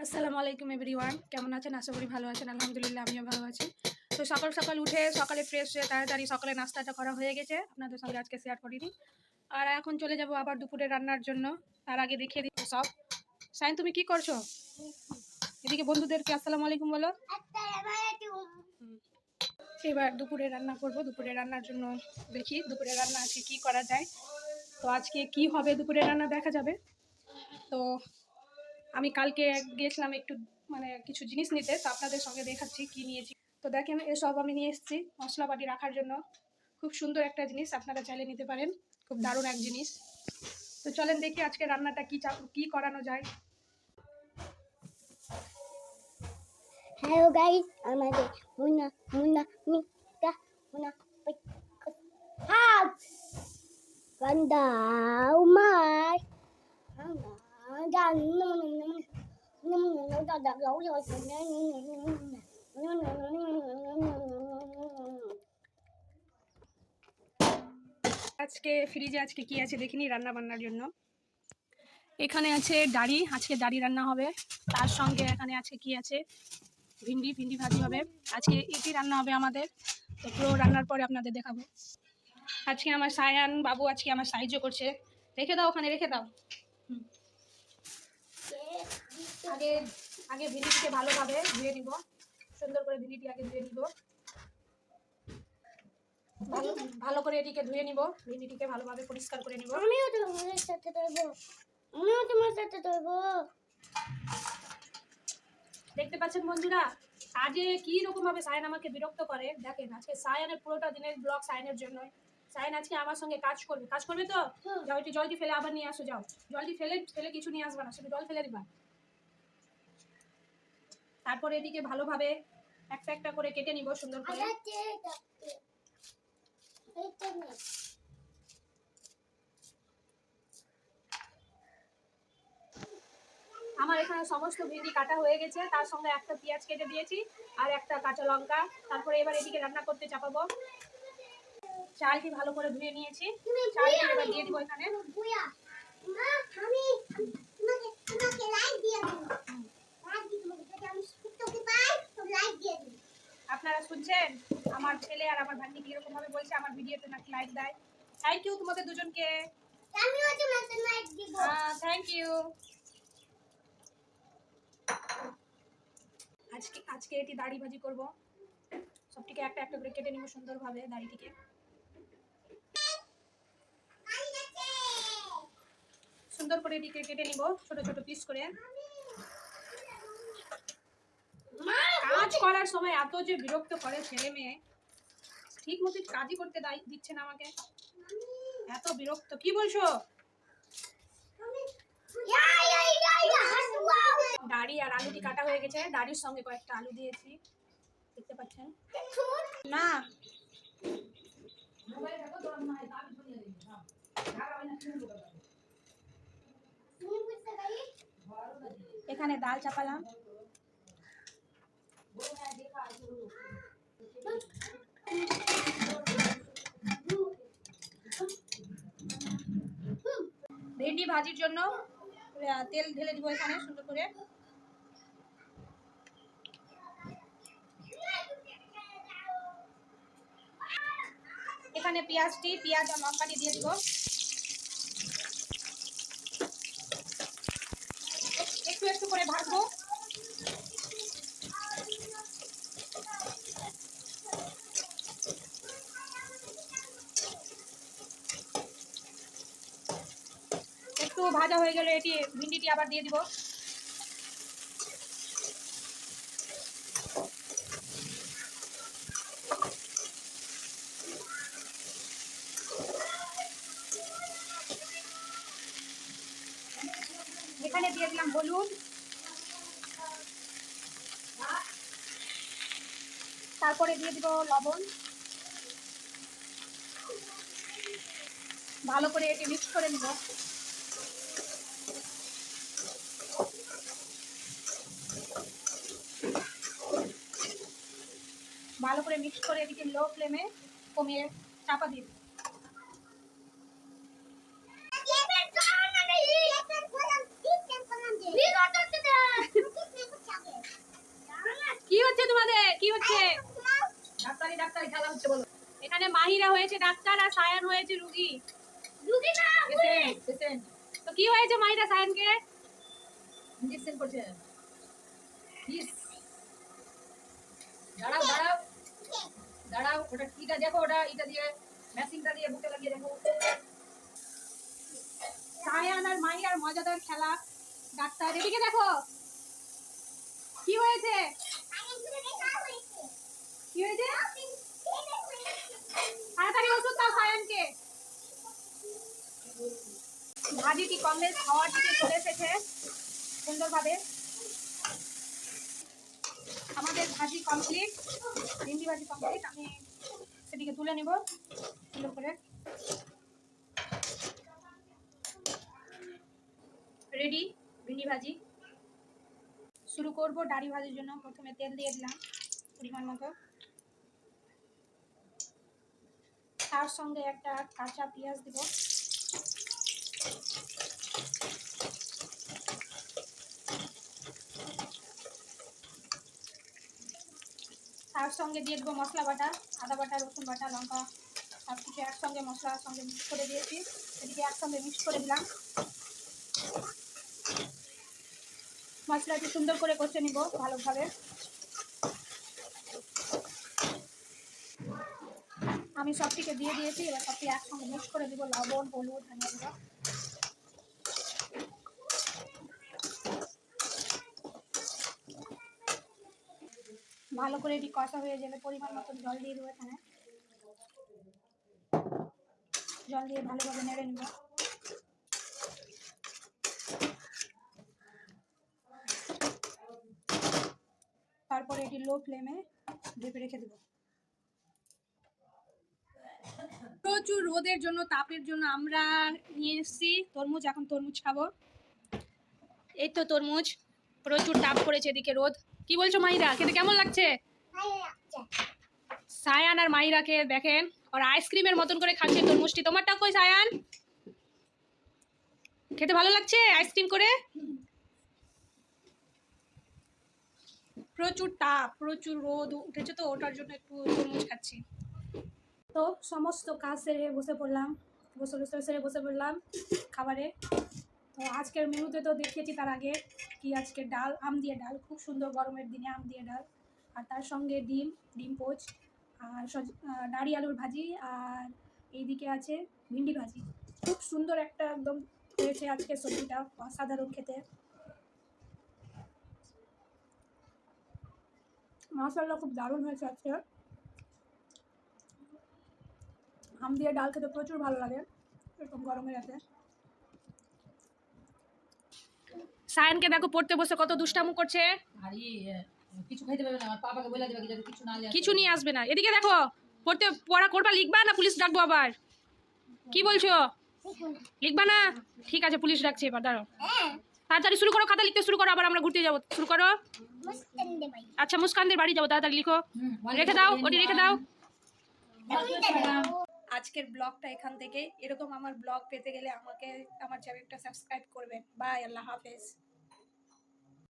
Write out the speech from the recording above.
আসসালামু আলাইকুম এভরিওয়ান, কেমন আছেন? আশা করি ভালো আছেন। আলহামদুলিল্লাহ আমিও ভালো আছি। তো সকাল সকাল উঠে সকালে ফ্রেশ হয়ে তাড়াতাড়ি সকালে নাস্তাটা করা হয়ে গেছে, আপনাদের সঙ্গে আজকে শেয়ার করিনি। আর এখন চলে যাব আবার দুপুরে রান্নার জন্য। তার আগে দেখিয়ে দিচ্ছি সব। সাইন, তুমি কি করছো? এদিকে বন্ধুদেরকে আসসালামু আলাইকুম বলো। এবার দুপুরে রান্না করব। দুপুরে রান্নার জন্য দেখি দুপুরে রান্না আজকে কি করা যায়। তো আজকে কি হবে দুপুরে রান্না দেখা যাবে। তো আমি কালকে গিয়েছিলাম একটু কিছু জিনিস নিতে, তো আপনাদের সঙ্গে দেখাচ্ছি কি নিয়েছি। তো দেখেন এসব আমি নিয়ে এসেছি মশলাপাতি রাখার জন্য। খুব সুন্দর একটা জিনিস, আপনারা চাইলে নিতে পারেন, খুব দারুণ এক জিনিস। তো চলেন দেখি আজকে রান্নাটা কি করানো যায়। হ্যালো গাইস, আমাদের মুন্না মুন্না মিকা মুন্না হাত গন্ডা উমার আজকে ফ্রিজে আজকে কি আছে দেখিনি রান্না বান্নার জন্য। এখানে আছে ডাড়ি, আজকে ডাড়ি রান্না হবে। তার সঙ্গে এখানে আজকে কি আছে, ভিন্ডি ভাজি হবে। আজকে এটি রান্না হবে আমাদের। তো পুরো রান্নার পরে আপনাদের দেখাবো। আজকে আমার সায়ান বাবু আজকে আমার সাহায্য করছে। রেখে দাও, ওখানে রেখে দাও। আগে আগে ভিন্ডিটিকে ভালোভাবে ধুয়ে নিব, সুন্দর করে ভিন্ডিটি আগে ধুয়ে নিব। ভালো করে এটিকে ধুয়ে নিব, ভিন্ডিটিকে ভালোভাবে পরিষ্কার করে নিব। আমিও তোমার সাথে ধরবো। দেখতে পাচ্ছেন বন্ধুরা, কাজে কি রকম ভাবে সায়ন আমাকে বিরক্ত করে। দেখেন আজকে সায়নের পুরোটা দিনের ব্লগ সায়নের জন্য। সায়ন আজকে আমার সঙ্গে কাজ করবে তো যাও, একটু জলদি ফেলে আবার নিয়ে আসো। যাও, জলদি ফেলে কিছু নিয়ে আসবা না, শুধু জল ফেলে দিবা। তারপরে এদিকে ভালোভাবে একটা একটা করে কেটে নিব সুন্দর করে। আমার এখানে সমস্ত ভিন্ডি কাটা হয়ে গেছে, তার সঙ্গে একটা পেঁয়াজ কেটে দিয়েছি আর একটা কাঁচা লঙ্কা। তারপরে এবার এদিকে রান্না করতে চাপাবো। চালটি ভালো করে ধুয়ে নিয়েছি, চালটি এবার দিয়ে দিব এখানে। আপনারা শুনছেন আমার ছেলে আর আমার ভাগ্নি কিরকম ভাবে বলছে আমার ভিডিওতে নাকি লাইক দেয়। থ্যাংক ইউ তোমাদের দুজনকে। Thank you. আজকে এটি দাড়ি ভাজি করব। সবটিকে একটা একটা করে কেটে নিব সুন্দরভাবে দাড়িটিকে। সুন্দর করে এটিকে কেটে নিব ছোট ছোট পিস করে। কাজ করার সময় এত যে বিরক্ত করে ছেলে মেয়ে, ঠিক মতো কাজই করতে দিচ্ছে না আমাকে, এত বিরক্ত। কি বলছো? দাড়ি আর আলুটি কাটা হয়ে গেছে, দাড়ির সঙ্গে কয়েকটা আলু দিয়েছি, দেখতে পাচ্ছেন না? এখানে ডাল চাপালাম। ভেন্ডি ভাজির জন্য তেল ঢেলে দিব এখানে সুন্দর করে। এখানে পেঁয়াজ আর লঙ্কাটি দিয়ে দিব। একটু একটু করে ভাজবো। একটু ভাজা হয়ে গেলে এটি ভিন্ডিটি আবার দিয়ে দিব। এখানে দিয়ে দিলাম হলুদ, তারপরে দিয়ে দিব লবণ। ভালো করে এটি মিক্স করে নিব। ভালো করে মিক্স করে এদিকে লো ফ্লেমে কমিয়ে চাপা দিয়ে দিব। কি হচ্ছে? ডাক্তারি ডাক্তারি খেলা হচ্ছে বলো। এখানে মাহিরা হয়েছে ডাক্তার আর সায়ান হয়েছে রুগী। পেশেন্ট তো কি হয়েছে মাহিরা সায়ানকে? ইনজেকশন করছে। প্লিজ দাঁড়াও দাঁড়াও দাঁড়াও, ওটা এটা দেখো, ওটা এটা দিয়ে মেশিনটা দিয়ে বুকে লাগিয়ে দেখো। সায়ান আর মাহিরার মজাদার খেলা। ডাক্তার এদিকে দেখো কি হয়েছে? কি হয়েছে? তাড়াতাড়ি ওষুধ দাও সায়ানকে। ভাজিটি কমপ্লিট, খাওয়ার দিকে চলে এসেছে সুন্দরভাবে। আমাদের ভাজি কমপ্লিট, ভিন্ডি ভাজি কমপ্লিট। আমি সেদিকে তুলে নিব সুন্দর করে। রেডি ভিন্ডি ভাজি। শুরু করব ডাড়ি ভাজির জন্য। প্রথমে তেল দিয়ে দিলাম পরিমাণ মতো, তার সঙ্গে একটা কাঁচা পেঁয়াজ দিব, তার সঙ্গে দিয়ে দেবো মশলা বাটা, আদা বাটা, রসুন বাটা, লঙ্কা, সব কিছু একসঙ্গে মশলার সঙ্গে মিক্স করে দিয়েছি। এদিকে একসঙ্গে মিক্স করে দিলাম। মশলাটি সুন্দর করে কষে নিব ভালোভাবে। আমি সবটিকে দিয়ে দিয়েছি, এবার সবটি একসঙ্গে মিক্স করে দিব। লবণ, হলুদ, ধনিয়া গুঁড়ো। ভালো করে এটি কষা হয়ে যাবে, পরিমাণ মতন জল দিয়ে দেবো। এখানে জল দিয়ে ভালোভাবে নেড়ে নেব। তারপরে এটি লো ফ্লেমে ঢেকে রেখে দেব। প্রচুর রোদের জন্য, তাপের জন্য আমরা নিয়ে এসেছি তরমুজ। এখন তরমুজ খাবো। এই তো তরমুজ, প্রচুর তাপ পড়েছে, এদিকে রোদ। কি বলছো মাহিরা, খেতে কেমন লাগছে? সায়ান আর মাহিরাকে দেখেন, ওরা আইসক্রিমের মতন করে খাচ্ছে তরমুজটি। তোমারটা কই সায়ান? খেতে ভালো লাগছে আইসক্রিম করে? প্রচুর তাপ, প্রচুর রোদ উঠেছে, তো ওটার জন্য একটু তরমুজ খাচ্ছি। তো সমস্ত কাজ সেরে বসে পড়লাম, সেরে বসে পড়লাম খাবারে। তো আজকের মেনুতে তো দেখিয়েছি তার আগে কি, আজকে ডাল, আম দিয়ে ডাল, খুব সুন্দর গরমের দিনে আম দিয়ে ডাল, আর তার সঙ্গে ডিম পোচ, আর নাড়ি আলুর ভাজি, আর এইদিকে আছে ভিন্ডি ভাজি। খুব সুন্দর একটা একদম হয়েছে আজকে সবজিটা, অসাধারণ খেতে। মাশাআল্লাহ খুব দারুণ হয়েছে আজকে। আম দিয়ে ডাল খেতে প্রচুর ভালো লাগে এরকম গরমের রাতে। সায়ানকে দেখো পড়তে বসে কত দুষ্টামু করছে। আর কিছু খাইতে পারবে না, আমার পাপাকে বলে দেবে যদি কিছু না নিয়ে আসে। কিছু নিয়ে আসবে না। এদিকে দেখো, পড়া করবা, লিখবা না পুলিশ ডাকবো আবার? কি বলছো, লিখবা না? ঠিক আছে, পুলিশ ডাকছে এবার, দাঁড়াও। তাড়াতাড়ি শুরু করো, খাতা লিখতে শুরু করো, আবার আমরা ঘুরতে যাবো। শুরু করো। আচ্ছা, মুস্কানদের বাড়ি যাবো, তাড়াতাড়ি লিখো। রেখে দাও, ওটি রেখে দাও। আজকের ব্লগটা এখান থেকে। এরকম আমার ব্লগ পেতে গেলে আমাকে আমার চ্যানেলটা সাবস্ক্রাইব করবেন। বাই, আল্লাহ হাফেজ।